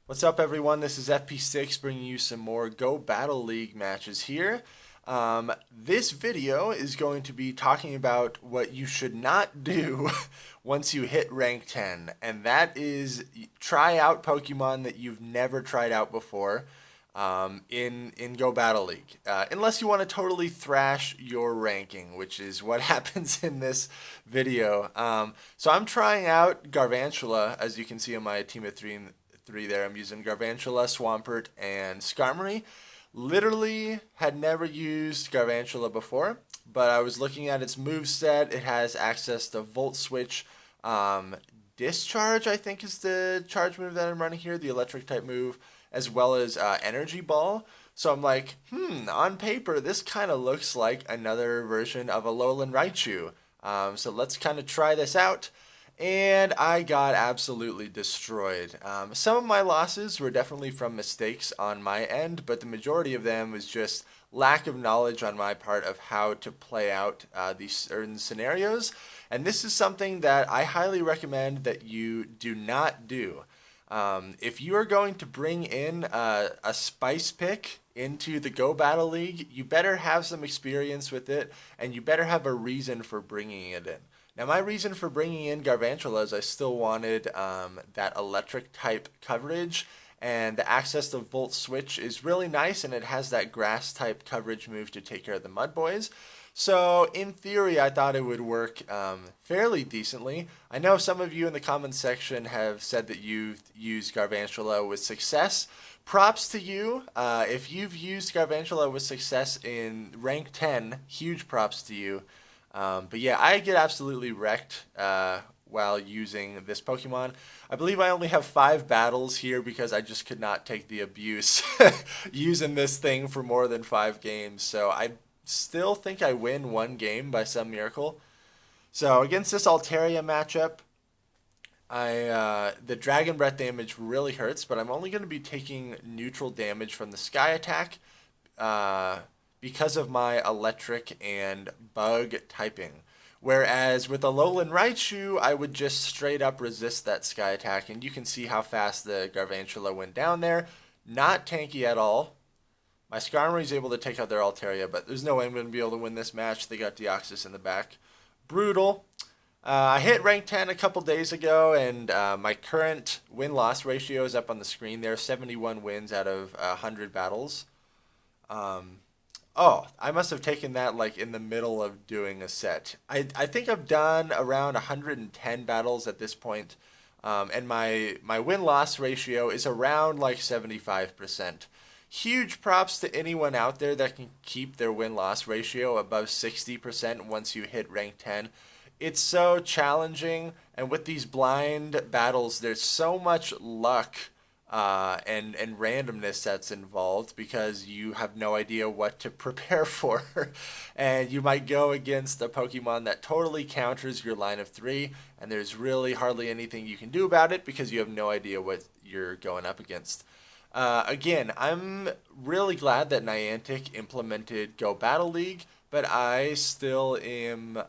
What's up, everyone? This is FP6 bringing you some more Go Battle League matches here. This video is going to be talking about what you should not do once you hit rank 10, and that is try out Pokemon that you've never tried out before in Go Battle League, unless you want to totally thrash your ranking, which is what happens in this video. So I'm trying out Garvantula, as you can see on my team of three there. I'm using Garvantula, Swampert, and Skarmory. Literally had never used Garvantula before, but I was looking at its moveset. It has access to Volt Switch, Discharge, I think is the charge move that I'm running here, the electric type move, as well as Energy Ball. So I'm like, on paper, this kind of looks like another version of a Alolan Raichu. So let's kind of try this out. And I got absolutely destroyed. Some of my losses were definitely from mistakes on my end, but the majority of them was just lack of knowledge on my part of how to play out these certain scenarios. And this is something that I highly recommend that you do not do. If you are going to bring in a spice pick into the Go Battle League, you better have some experience with it, and you better have a reason for bringing it in. Now, my reason for bringing in Garvantula is I still wanted that electric type coverage, and the access to Volt Switch is really nice, and it has that grass type coverage move to take care of the Mud Boys. So, in theory, I thought it would work fairly decently. I know some of you in the comments section have said that you've used Garvantula with success. Props to you. If you've used Garvantula with success in rank 10, huge props to you. But yeah, I get absolutely wrecked while using this Pokemon. I believe I only have 5 battles here because I just could not take the abuse using this thing for more than 5 games. So I still think I win 1 game by some miracle. So against this Altaria matchup, the Dragon Breath damage really hurts, but I'm only going to be taking neutral damage from the Sky Attack. Because of my electric and bug typing. Whereas with Alolan Raichu, I would just straight up resist that Sky Attack, and you can see how fast the Garvantula went down there. Not tanky at all. My Skarmory is able to take out their Altaria, but there's no way I'm going to be able to win this match. They got Deoxys in the back. Brutal. I hit rank 10 a couple days ago, and my current win-loss ratio is up on the screen there. 71 wins out of 100 battles. Oh, I must have taken that like in the middle of doing a set. I think I've done around 110 battles at this point, and my win-loss ratio is around like 75%. Huge props to anyone out there that can keep their win-loss ratio above 60% once you hit rank 10. It's so challenging, and with these blind battles, there's so much luck and randomness that's involved because you have no idea what to prepare for. And you might go against a Pokemon that totally counters your line of 3, and there's really hardly anything you can do about it because you have no idea what you're going up against. Again, I'm really glad that Niantic implemented Go Battle League, but I still am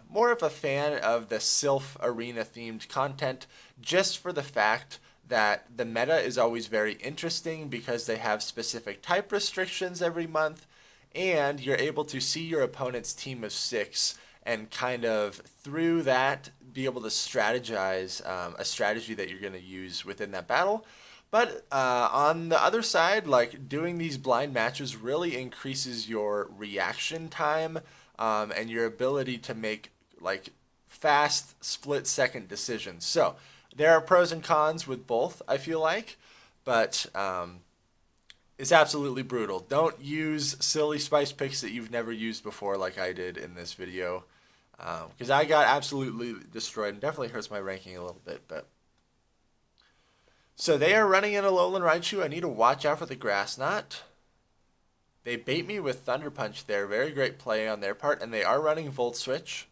more of a fan of the Sylph Arena themed content just for the fact that the meta is always very interesting because they have specific type restrictions every month, and you're able to see your opponent's team of 6 and kind of through that be able to strategize a strategy that you're going to use within that battle. But on the other side, like doing these blind matches really increases your reaction time and your ability to make like fast split-second decisions. So there are pros and cons with both, I feel like, but it's absolutely brutal. Don't use silly spice picks that you've never used before like I did in this video, because I got absolutely destroyed and definitely hurts my ranking a little bit. But so they are running in Alolan Raichu. I need to watch out for the Grass Knot. They bait me with Thunder Punch there. Very great play on their part, and they are running Volt Switch.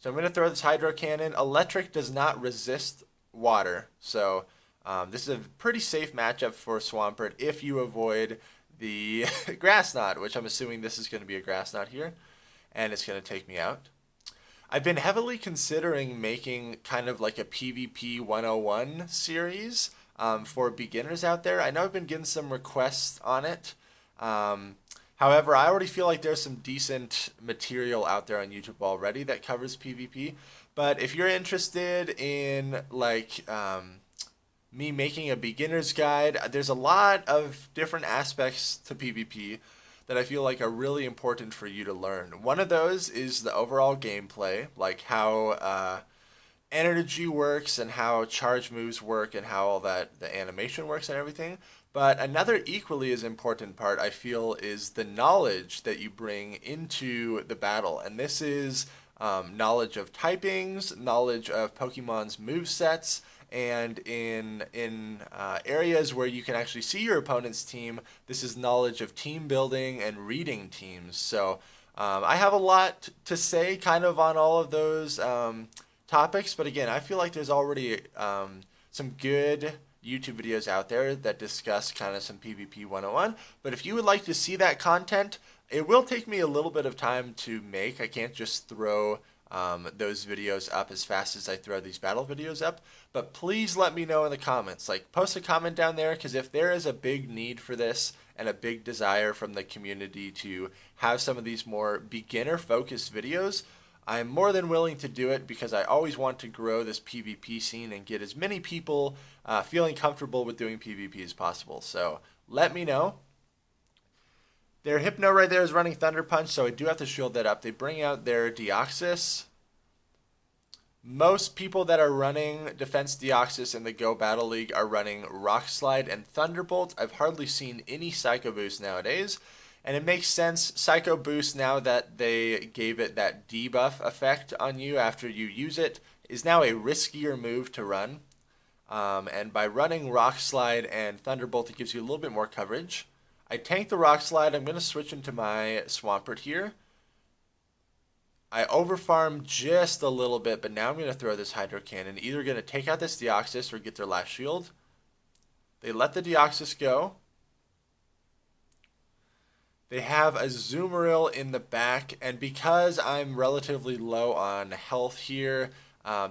So I'm going to throw this Hydro Cannon. Electric does not resist water, so this is a pretty safe matchup for Swampert if you avoid the Grass Knot, which I'm assuming this is going to be a Grass Knot here, and it's going to take me out. I've been heavily considering making kind of like a PvP 101 series for beginners out there. I know I've been getting some requests on it. Um, However, I already feel like there's some decent material out there on YouTube already that covers PvP. But if you're interested in me making a beginner's guide, there's a lot of different aspects to PvP that I feel like are really important for you to learn. One of those is the overall gameplay, like how energy works and how charge moves work and how all that the animation works and everything. But another equally as important part I feel is the knowledge that you bring into the battle, and this is knowledge of typings, knowledge of Pokemon's movesets, and in areas where you can actually see your opponent's team, this is knowledge of team building and reading teams. So I have a lot to say kind of on all of those topics, but again, I feel like there's already some good YouTube videos out there that discuss kind of some PvP 101. But if you would like to see that content, it will take me a little bit of time to make. I can't just throw those videos up as fast as I throw these battle videos up. But please let me know in the comments. Like, post a comment down there, because if there is a big need for this and a big desire from the community to have some of these more beginner-focused videos, I'm more than willing to do it, because I always want to grow this PvP scene and get as many people feeling comfortable with doing PvP as possible. So let me know. Their Hypno right there is running Thunder Punch, so I do have to shield that up. They bring out their Deoxys. Most people that are running Defense Deoxys in the Go Battle League are running Rock Slide and Thunderbolt. I've hardly seen any Psycho Boost nowadays. And it makes sense, Psycho Boost, now that they gave it that debuff effect on you after you use it, is now a riskier move to run. And by running Rock Slide and Thunderbolt, it gives you a little bit more coverage. I tanked the Rock Slide. I'm going to switch into my Swampert here. I overfarmed just a little bit, but now I'm going to throw this Hydro Cannon. Either going to take out this Deoxys or get their last shield. They let the Deoxys go. They have a Azumarill in the back, and because I'm relatively low on health here,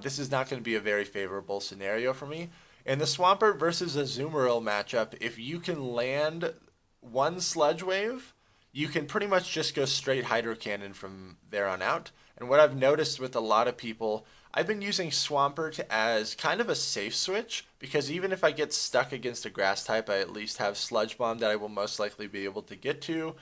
this is not going to be a very favorable scenario for me. In the Swampert versus Azumarill matchup, if you can land one Sludge Wave, you can pretty much just go straight Hydro Cannon from there on out. And what I've noticed with a lot of people, I've been using Swampert as kind of a safe switch, because even if I get stuck against a grass type, I at least have Sludge Bomb that I will most likely be able to get to,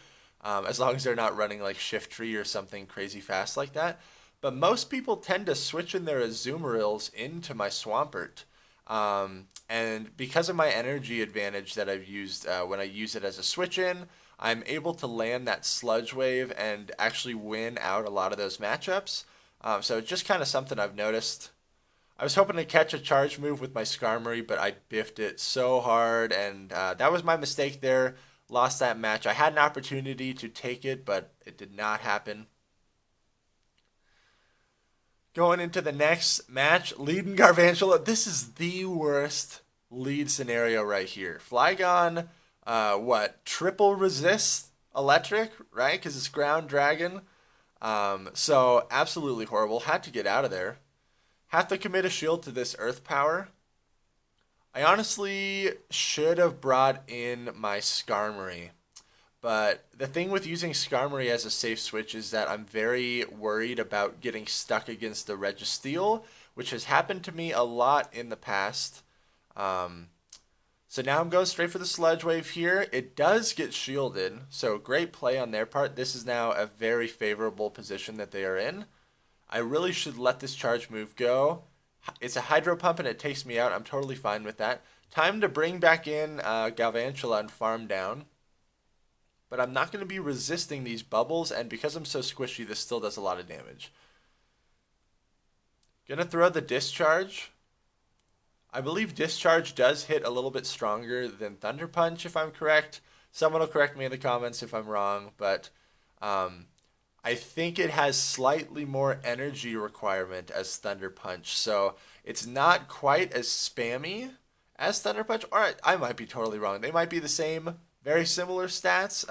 as long as they're not running like Shiftry or something crazy fast like that. But most people tend to switch in their Azumarills into my Swampert. And because of my energy advantage that I've used when I use it as a switch-in, I'm able to land that Sludge Wave and actually win out a lot of those matchups. So it's just kind of something I've noticed. I was hoping to catch a charge move with my Skarmory, but I biffed it so hard, and that was my mistake there. Lost that match. I had an opportunity to take it, but it did not happen. Going into the next match, leading Garvantula. This is the worst lead scenario right here. Flygon, triple resist electric, right? Because it's ground dragon. So absolutely horrible. Had to get out of there. Have to commit a shield to this earth power. I honestly should have brought in my Skarmory. But the thing with using Skarmory as a safe switch is that I'm very worried about getting stuck against the Registeel, which has happened to me a lot in the past. So now I'm going straight for the Sludge Wave here. It does get shielded, so great play on their part. This is now a very favorable position that they are in. I really should let this charge move go. It's a Hydro Pump and it takes me out. I'm totally fine with that. Time to bring back in Galvantula and farm down. But I'm not going to be resisting these bubbles, and because I'm so squishy, this still does a lot of damage. Gonna throw the Discharge. I believe Discharge does hit a little bit stronger than Thunder Punch, if I'm correct. Someone will correct me in the comments if I'm wrong, but I think it has slightly more energy requirement as Thunder Punch, so it's not quite as spammy as Thunder Punch. Or I might be totally wrong. They might be the same. Very similar stats.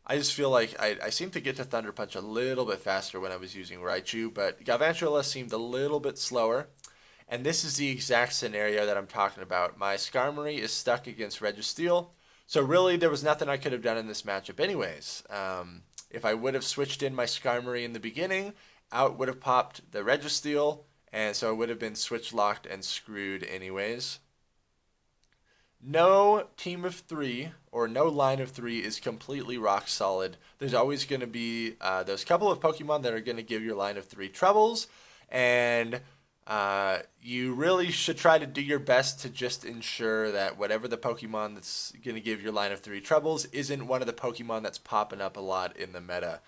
I just feel like I seem to get to Thunder Punch a little bit faster when I was using Raichu, but Galvantula seemed a little bit slower. And this is the exact scenario that I'm talking about. My Skarmory is stuck against Registeel, so really there was nothing I could have done in this matchup anyways. If I would have switched in my Skarmory in the beginning, out would have popped the Registeel, and so it would have been switch locked and screwed anyways. No team of three or no line of three is completely rock solid. There's always going to be those couple of Pokemon that are going to give your line of three troubles, and you really should try to do your best to just ensure that whatever the Pokemon that's going to give your line of three troubles isn't one of the Pokemon that's popping up a lot in the meta.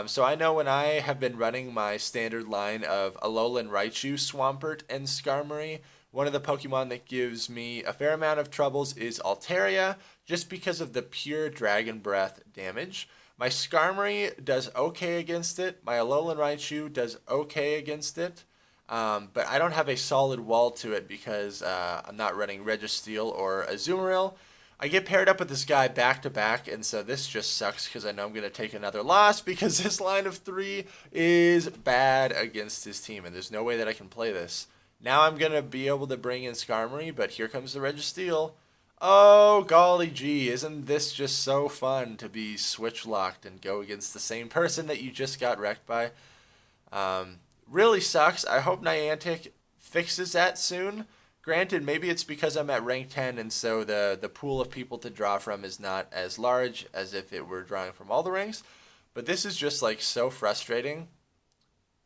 So I know when I have been running my standard line of Alolan Raichu, Swampert, and Skarmory, one of the Pokemon that gives me a fair amount of troubles is Altaria, just because of the pure Dragon Breath damage. My Skarmory does okay against it. My Alolan Raichu does okay against it. But I don't have a solid wall to it because I'm not running Registeel or Azumarill. I get paired up with this guy back to back, and so this just sucks because I know I'm going to take another loss because this line of three is bad against his team, and there's no way that I can play this. Now I'm going to be able to bring in Skarmory, but here comes the Registeel. Oh, golly gee, isn't this just so fun to be switch locked and go against the same person that you just got wrecked by? Really sucks. I hope Niantic fixes that soon. Granted, maybe it's because I'm at rank 10 and so the pool of people to draw from is not as large as if it were drawing from all the ranks. But this is just like so frustrating.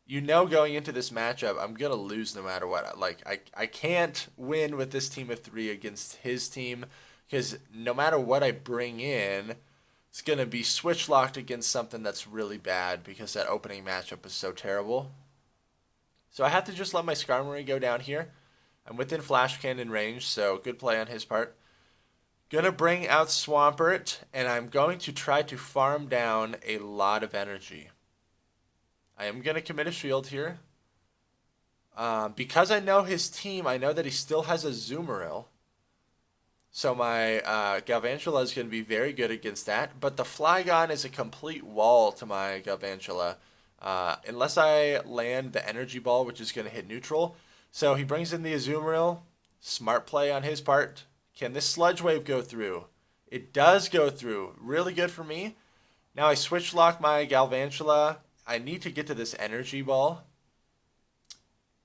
You know, going into this matchup, I'm going to lose no matter what. Like, I can't win with this team of three against his team because no matter what I bring in, it's going to be switch locked against something that's really bad because that opening matchup is so terrible. So I have to just let my Skarmory go down here. I'm within Flash Cannon range, so good play on his part. Gonna bring out Swampert, and I'm going to try to farm down a lot of energy. I am gonna commit a shield here. Because I know his team, I know that he still has a Azumarill. So my Galvantula is going to be very good against that. But the Flygon is a complete wall to my Galvantula. Unless I land the Energy Ball, which is going to hit neutral. So he brings in the Azumarill. Smart play on his part. Can this Sludge Wave go through? It does go through. Really good for me. Now I switch lock my Galvantula. I need to get to this Energy Ball.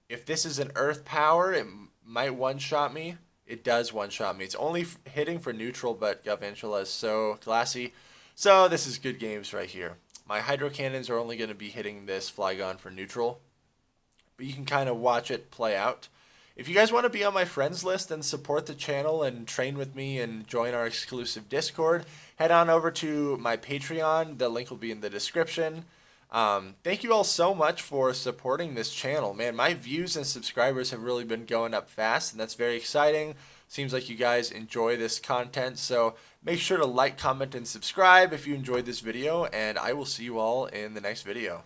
If this is an Earth Power, it might one-shot me. It does one-shot me. It's only hitting for neutral, but Galvantula is so glassy. So this is good games right here. My Hydro Cannons are only going to be hitting this Flygon for neutral. But you can kind of watch it play out. If you guys want to be on my friends list and support the channel and train with me and join our exclusive Discord, head on over to my Patreon. The link will be in the description. Thank you all so much for supporting this channel. Man, my views and subscribers have really been going up fast, and that's very exciting. Seems like you guys enjoy this content, so make sure to like, comment, and subscribe if you enjoyed this video, and I will see you all in the next video.